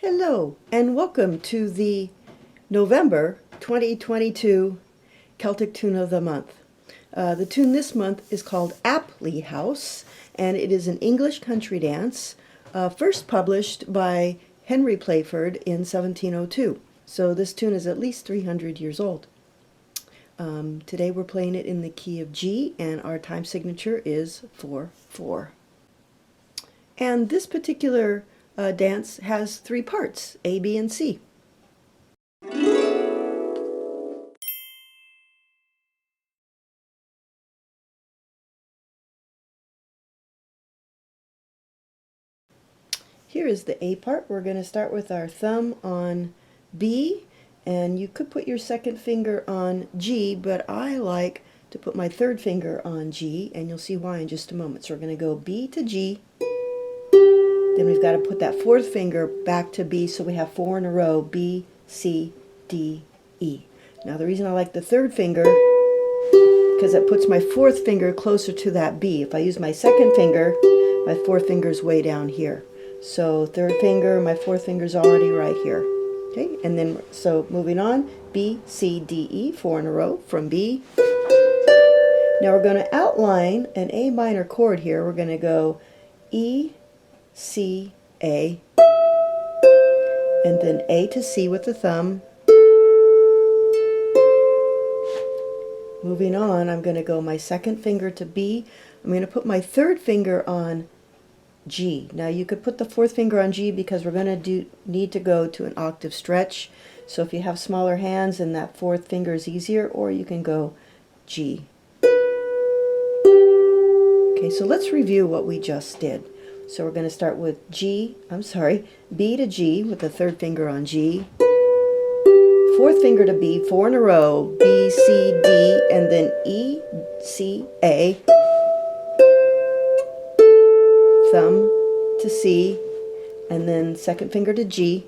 Hello, and welcome to the November 2022 Celtic Tune of the Month. The tune this month is called Apley House, and it is an English country dance, first published by Henry Playford in 1702. So this tune is at least 300 years old. Today we're playing it in the key of G, and our time signature is 4/4. And this particular dance has three parts, A, B, and C. Here is the A part. We're going to start with our thumb on B, and you could put your second finger on G, but I like to put my third finger on G, and you'll see why in just a moment. So we're going to go B to G, then we've got to put that fourth finger back to B, so we have 4 in a row, B, C, D, E. Now the reason I like the third finger, because it puts my fourth finger closer to that B. If I use my second finger, my fourth finger is way down here. So third finger, my fourth finger is already right here. Okay, and then, so moving on, B, C, D, E, 4 in a row from B. Now we're going to outline an A minor chord here. We're going to go E, C, A, and then A to C with the thumb. Moving on, I'm going to go my second finger to B. I'm going to put my third finger on G. Now you could put the fourth finger on G because we're going to need to go to an octave stretch. So if you have smaller hands, then that fourth finger is easier, or you can go G. Okay, so let's review what we just did. So we're going to start with B to G with the third finger on G. Fourth finger to B, 4 in a row, B, C, D, and then E, C, A. Thumb to C, and then second finger to G.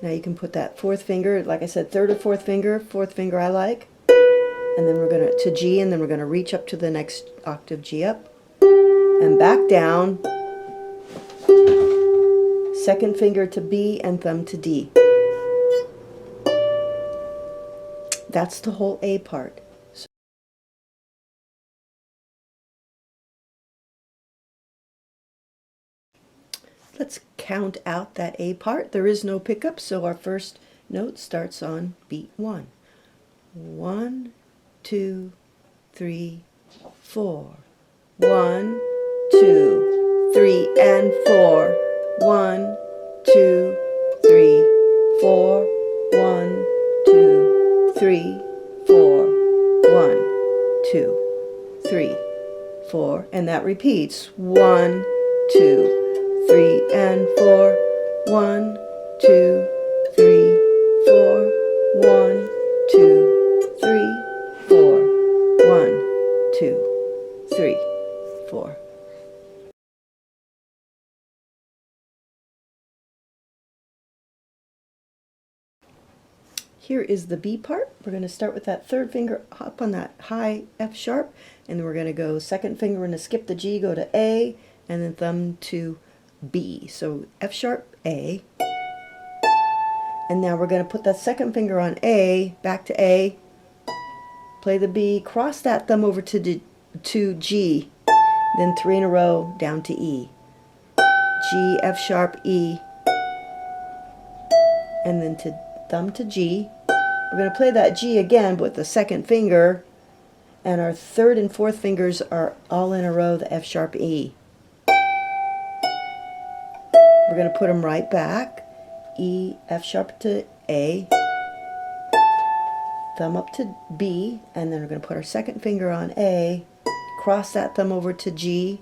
Now you can put that fourth finger, like I said, third or fourth finger I like. And then we're going to G, and then we're going to reach up to the next octave G up. And back down, second finger to B and thumb to D. That's the whole A part. So let's count out that A part. There is no pickup, so our first note starts on beat 1. 1, 2, 3, 4. 1, 2, 3, and 4. 1, 2, 3, 4. 1, 2, 3, 4. 1, 2, 3, 4. And that repeats. 1, 2, 3, and 4. 1, 2, 3, 4. 1, 2, 3, 4. 1, 2, 3, 4. Here is the B part. We're going to start with that third finger up on that high F sharp, and then we're going to go second finger, we're going to skip the G, go to A, and then thumb to B. So F sharp, A. And now we're going to put that second finger on A, back to A, play the B, cross that thumb over to G, then 3 in a row down to E. G, F sharp, E, and then to thumb to G. We're going to play that G again with the second finger, and our third and fourth fingers are all in a row, the F sharp, E. We're going to put them right back, E, F sharp to A, thumb up to B, and then we're going to put our second finger on A, cross that thumb over to G,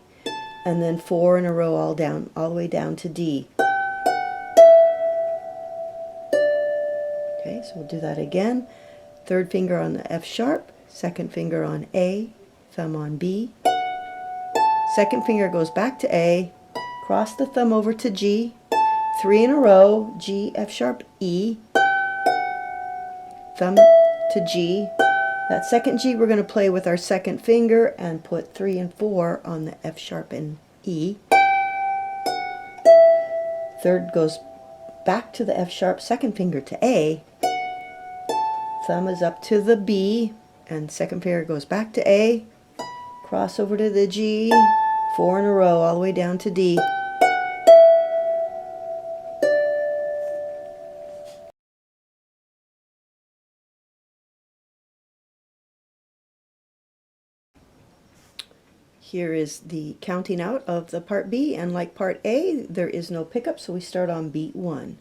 and then 4 in a row all the way down to D. Okay, so we'll do that again. Third finger on the F sharp, second finger on A, thumb on B. Second finger goes back to A, cross the thumb over to G, 3 in a row, G, F sharp, E, thumb to G. That second G we're going to play with our second finger and put 3 and 4 on the F sharp and E. Third goes back to the F sharp, second finger to A. Thumb is up to the B, and second finger goes back to A. Cross over to the G, 4 in a row all the way down to D. Here is the counting out of the part B, and like part A, there is no pickup, so we start on beat 1.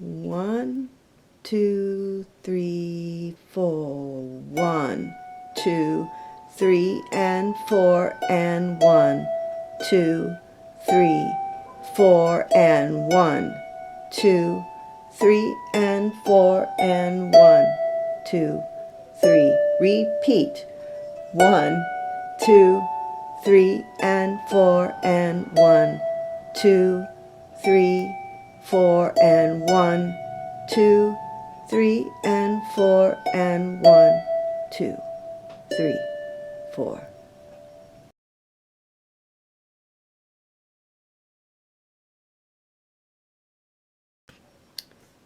1, 2, 3, 4. 1, 2, 3, and 4, and 1, 2, 3, 4, and 1, 2, 3, and 4, and 1, 2, 3. Repeat. 1, 2, 3, and 4, and 1, 2, 3, 4, and 1, 2, 3, and 4, and 1, 2, 3, 4.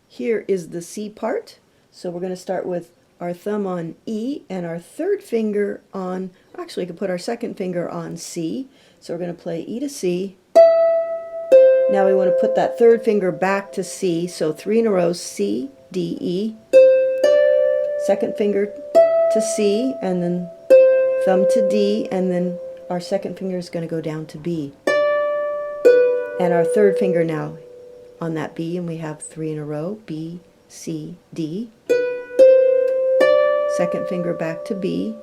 Here is the C part. So we're going to start with our thumb on E and our third finger on, actually we could put our second finger on C. So we're going to play E to C. Now we want to put that third finger back to C, so 3 in a row, C, D, E. Second finger to C, and then thumb to D, and then our second finger is going to go down to B. And our third finger now on that B, and we have 3 in a row, B, C, D. Second finger back to B.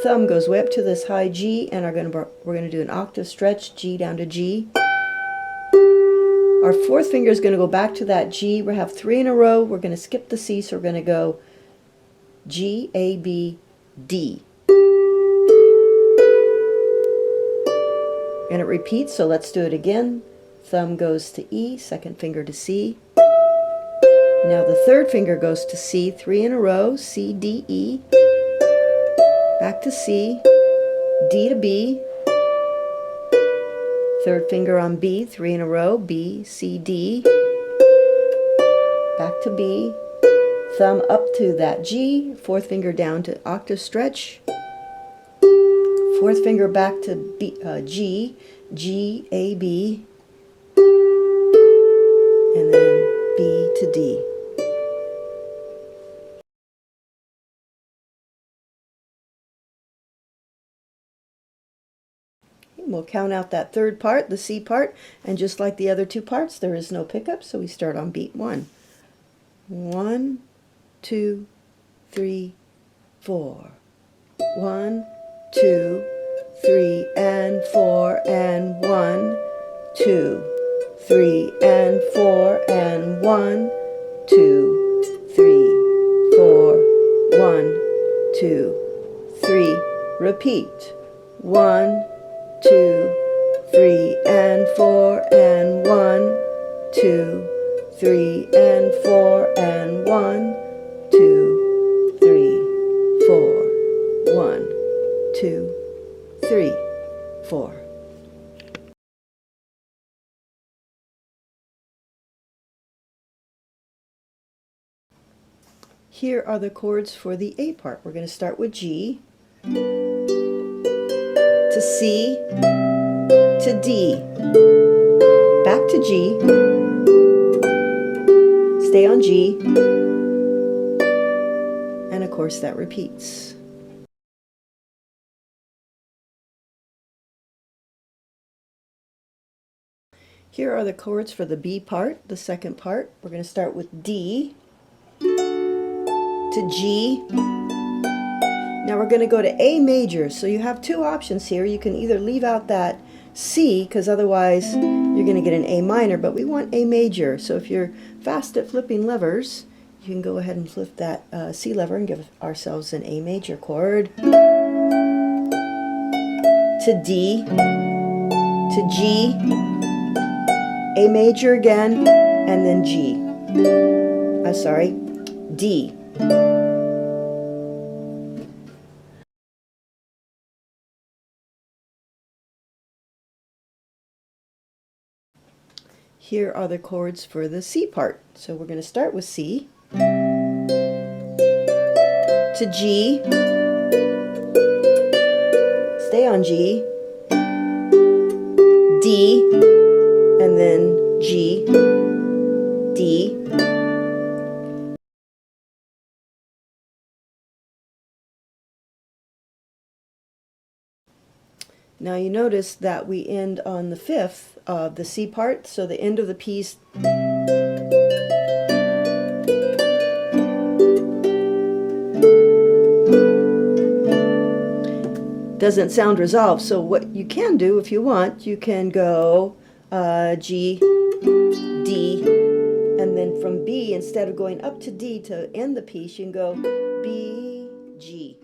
Thumb goes way up to this high G, and we're going to do an octave stretch, G down to G. Our fourth finger is going to go back to that G. We have 3 in a row. We're going to skip the C, so we're going to go G, A, B, D. And it repeats, so let's do it again. Thumb goes to E, second finger to C. Now the third finger goes to C, 3 in a row, C, D, E. Back to C, D to B. Third finger on B, 3 in a row, B, C, D. Back to B. Thumb up to that G, fourth finger down to octave stretch. Fourth finger back to B, G, G, A, B. And then B to D. We'll count out that third part, the C part, and just like the other two parts, there is no pickup, so we start on beat 1. 1, 2, 3, 4. 1, 2, 3, and 4, and 1, 2, 3, and 4, and 1, 2, 3, 4, 1, 2, 3. Repeat. 1, 2, 3, and 4, and 1, 2, 3, and 4, and 1, 2, 3, 4, 1, 2, 3, 4. Here are the chords for the A part. We're going to start with G, to C, to D, back to G, stay on G, and of course that repeats. Here are the chords for the B part, the second part. We're going to start with D, to G. Now we're going to go to A major. So you have two options here. You can either leave out that C, because otherwise you're going to get an A minor, but we want A major. So if you're fast at flipping levers, you can go ahead and flip that C lever and give ourselves an A major chord. To D, to G, A major again, and then G. D. Here are the chords for the C part. So we're going to start with C, to G, stay on G, D, and then G, D. Now you notice that we end on the fifth of the C part, so the end of the piece doesn't sound resolved. So what you can do, if you want, you can go G, D, and then from B, instead of going up to D to end the piece, you can go B, G.